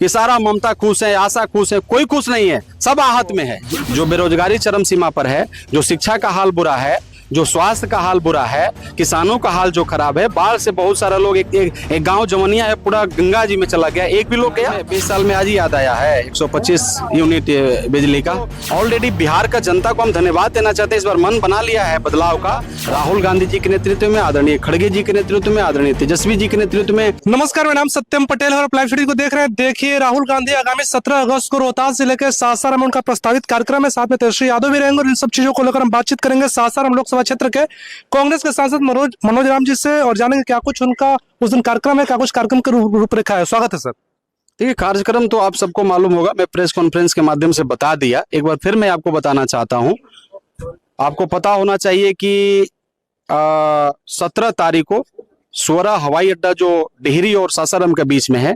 कि सारा ममता खुश है, आशा खुश है, कोई खुश नहीं है, सब आहत में है। जो बेरोजगारी चरम सीमा पर है, जो शिक्षा का हाल बुरा है, जो स्वास्थ्य का हाल बुरा है, किसानों का हाल जो खराब है, बाढ़ से बहुत सारा लोग एक गांव जमनिया है पूरा गंगा जी में चला गया, एक भी लोग गया 20 साल में आज ही याद आया है 125 यूनिट बिजली का। ऑलरेडी बिहार का जनता को हम धन्यवाद देना चाहते हैं, इस बार मन बना लिया है बदलाव का। राहुल गांधी जी के नेतृत्व में, आदरणीय खड़गे जी के नेतृत्व में, आदरणीय तेजस्वी जी के नेतृत्व में। नमस्कार, मेरा नाम सत्यम पटेल है और लाइव स्टूडियो को देख रहे हैं। देखिए, राहुल गांधी आगामी 17 अगस्त को रोहतास जिले के सासाराम में उनका प्रस्तावित कार्यक्रम है, साथ में तेजस्वी यादव भी रहेंगे और इन सब चीजों को लेकर हम बातचीत करेंगे सासाराम लोकसभा क्षेत्र के कांग्रेस के सांसद मनोज राम जी से और जानेंगे क्या कुछ उनका उस दिन कार्यक्रम है, क्या कुछ कार्यक्रम की रूपरेखा है। स्वागत है सर। देखिए, कार्यक्रम तो आप सबको मालूम होगा, मैं प्रेस कॉन्फ्रेंस के माध्यम से बता दिया, एक बार फिर मैं आपको बताना चाहता हूं। आपको पता होना चाहिए कि 17 तारीख को स्वरा हवाई अड्डा जो डिहरी और सासाराम के बीच में है,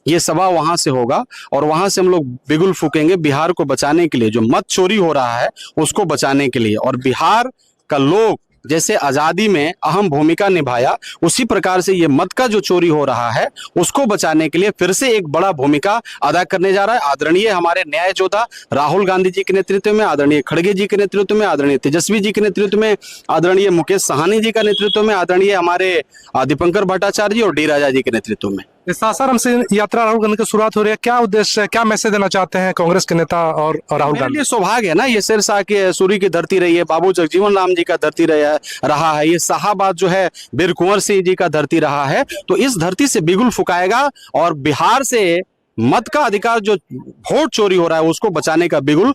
ये सभा वहां से होगा और वहां से हम लोग बिगुल फूकेंगे बिहार को बचाने के लिए, जो मत चोरी हो रहा है उसको बचाने के लिए। और बिहार का लोग जैसे आजादी में अहम भूमिका निभाया, उसी प्रकार से ये मत का जो चोरी हो रहा है उसको बचाने के लिए फिर से एक बड़ा भूमिका अदा करने जा रहा है। आदरणीय हमारे न्याय योद्धा राहुल गांधी जी के नेतृत्व में, आदरणीय खड़गे जी के नेतृत्व में, आदरणीय तेजस्वी जी के नेतृत्व में, आदरणीय मुकेश साहनी जी का नेतृत्व में, आदरणीय हमारे दीपंकर भट्टाचार्य जी और डी राजा जी के नेतृत्व में सासाराम से यात्रा राहुल गांधी की शुरुआत हो रही है। क्या उद्देश्य है, क्या मैसेज देना चाहते हैं कांग्रेस के नेता और राहुल गांधी? ये सौभाग्य है ना, ये सिरसा के सूरी की धरती रही है, बाबू जगजीवन राम जी का धरती रहा है, ये शाहाबाद जो है वीर कुंवर सिंह जी का धरती रहा है। तो इस धरती से बिगुल फुकाएगा और बिहार से मत का अधिकार जो वोट चोरी हो रहा है उसको बचाने का बिगुल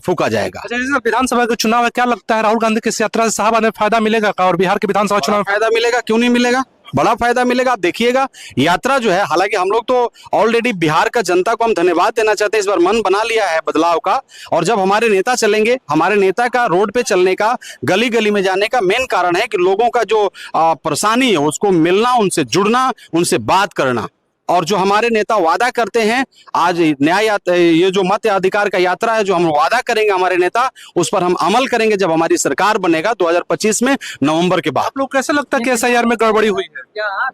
फूका जाएगा। अच्छा, विधानसभा का चुनाव है, क्या लगता है राहुल गांधी की इस यात्रा से शाहाबाद में फायदा मिलेगा और बिहार के विधानसभा चुनाव में फायदा मिलेगा? क्यों नहीं मिलेगा, बड़ा फायदा मिलेगा। आप देखिएगा यात्रा जो है, हालांकि हम लोग तो ऑलरेडी बिहार का जनता को हम धन्यवाद देना चाहते हैं, इस बार मन बना लिया है बदलाव का। और जब हमारे नेता चलेंगे, हमारे नेता का रोड पे चलने का, गली गली में जाने का मेन कारण है कि लोगों का जो परेशानी है उसको मिलना, उनसे जुड़ना, उनसे बात करना। और जो हमारे नेता वादा करते हैं, आज ये जो मत अधिकार का यात्रा है, जो हम वादा करेंगे हमारे नेता, उस पर हम अमल करेंगे जब हमारी सरकार बनेगा 2025 में नवंबर के बाद। आप लोग कैसे लगता है कि एसआईआर में गड़बड़ी हुई है?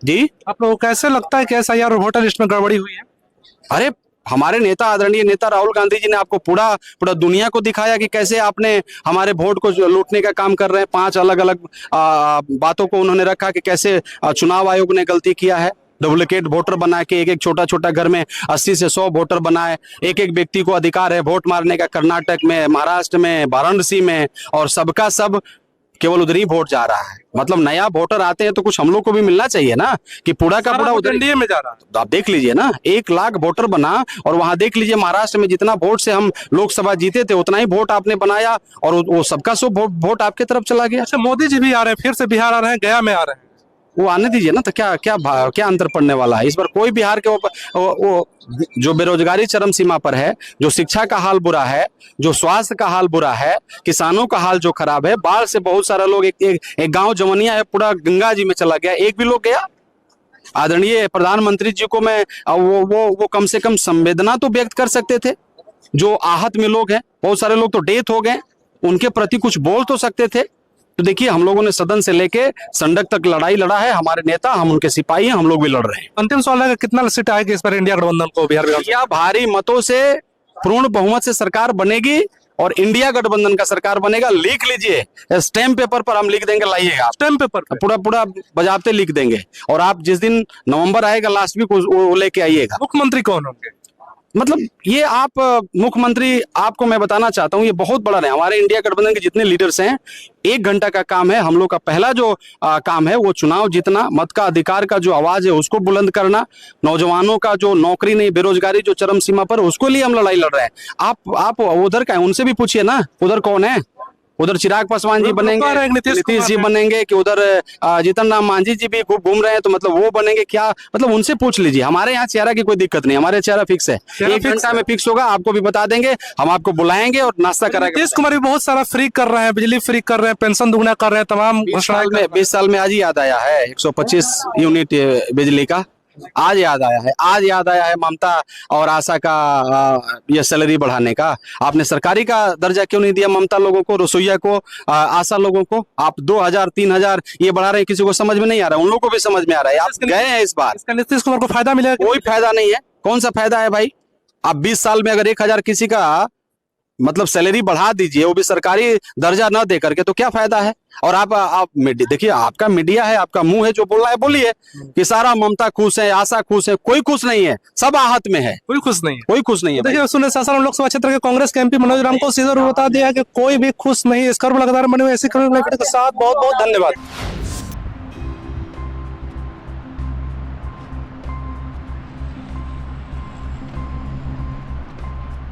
जी, आप लोग कैसे लगता है कि एसआईआर और वोटर लिस्ट में गड़बड़ी हुई है? अरे हमारे नेता, आदरणीय नेता राहुल गांधी जी ने आपको पूरा दुनिया को दिखाया कि कैसे आपने हमारे वोट को लूटने का काम कर रहे हैं। 5 अलग अलग बातों को उन्होंने रखा कि कैसे चुनाव आयोग ने गलती किया है, डुप्लीकेट वोटर बना के एक छोटा घर में 80 से 100 वोटर बनाए। एक व्यक्ति को अधिकार है वोट मारने का, कर्नाटक में, महाराष्ट्र में, वाराणसी में, और सबका सब केवल उधर ही वोट जा रहा है। मतलब नया वोटर आते हैं तो कुछ हम लोग को भी मिलना चाहिए ना, कि पूरा का पूरा उधर एनडीए में जा रहा है। तो आप देख लीजिए ना, 1 लाख वोटर बना और वहां देख लीजिए महाराष्ट्र में जितना वोट से हम लोकसभा जीते थे उतना ही वोट आपने बनाया और वो सबका सब वोट आपके तरफ चला गया। अच्छा, मोदी जी भी आ रहे हैं, फिर से बिहार आ रहे हैं, गया में आ रहे हैं, वो आने दीजिए ना, तो क्या अंतर पड़ने वाला है? इस बार कोई बिहार के वो जो बेरोजगारी चरम सीमा पर है, जो शिक्षा का हाल बुरा है, जो स्वास्थ्य का हाल बुरा है, किसानों का हाल जो खराब है, बाढ़ से बहुत सारा लोग एक गांव जमनिया है पूरा गंगा जी में चला गया, एक भी लोग गया? आदरणीय प्रधानमंत्री जी को मैं वो कम से कम संवेदना तो व्यक्त कर सकते थे। जो आहत में लोग हैं, बहुत सारे लोग तो डेथ हो गए, उनके प्रति कुछ बोल तो सकते थे। तो देखिए, हम लोगों ने सदन से लेके संडक तक लड़ाई लड़ा है, हमारे नेता, हम उनके सिपाही हैं, हम लोग भी लड़ रहे हैं। अंतिम सवाल है, कितना सीट आएगी इस बार इंडिया गठबंधन को बिहार में? या भारी मतों से पूर्ण बहुमत से सरकार बनेगी और इंडिया गठबंधन का सरकार बनेगा। लिख लीजिए, स्टैम्प पेपर पर हम लिख देंगे, लाइएगा स्टैम्प पेपर पूरा बजाते लिख देंगे। और आप जिस दिन नवंबर आएगा लास्ट वीक, वो लेके आइएगा। मुख्यमंत्री कौन होंगे? मतलब ये आप मुख्यमंत्री, आपको मैं बताना चाहता हूँ, ये बहुत बड़ा है। हमारे इंडिया गठबंधन के जितने लीडर्स हैं, 1 घंटा का काम है हम लोग का। पहला जो काम है वो चुनाव जीतना, मत का अधिकार का जो आवाज है उसको बुलंद करना, नौजवानों का जो नौकरी नहीं, बेरोजगारी जो चरम सीमा पर, उसको लिए हम लड़ाई लड़ रहे हैं। आप उधर का है, उनसे भी पूछिए ना, उधर कौन है? उधर चिराग पासवान जी बनेंगे, नीतीश जी बनेंगे, कि उधर जीतन राम मांझी जी भी खूब घूम रहे हैं, तो मतलब वो बनेंगे क्या? मतलब उनसे पूछ लीजिए। हमारे यहाँ चेहरा की कोई दिक्कत नहीं, हमारे चेहरा फिक्स है, 1 घंटा में फिक्स होगा, आपको भी बता देंगे, हम आपको बुलाएंगे और नाश्ता कराएंगे। नीतीश कुमार भी बहुत सारा फ्री कर रहे हैं, बिजली फ्री कर रहे हैं, पेंशन दुगना कर रहे हैं, तमाम 20 साल में आज ही याद आया है 125 यूनिट बिजली का। आज याद आया है ममता और आशा का ये सैलरी बढ़ाने का। आपने सरकारी का दर्जा क्यों नहीं दिया ममता लोगों को, रसोईया को, आशा लोगों को? आप 2000 3000 ये बढ़ा रहे हैं, किसी को समझ में नहीं आ रहा है, उन लोगों को भी समझ में आ रहा है। आप गए हैं इस बार, नीतीश कुमार को फायदा मिलेगा? कोई फायदा नहीं है। कौन सा फायदा है भाई? आप 20 साल में अगर 1,000 किसी का मतलब सैलरी बढ़ा दीजिए, वो भी सरकारी दर्जा न दे करके, तो क्या फायदा है? और आप देखिए, आपका मीडिया है, आपका मुंह है, जो बोल रहा है बोलिए कि सारा ममता खुश है, आशा खुश है। कोई खुश नहीं है, सब आहत में है, कोई खुश नहीं है। कोई खुश नहीं है भाई। देखिए, सुने सासाराम लोकसभा क्षेत्र के कांग्रेस के एमपी मनोज राम को सीधे बता दिया कि कोई भी खुश नहीं। इस खबर लगातार बने हुए ऐसी खबर के साथ बहुत बहुत धन्यवाद।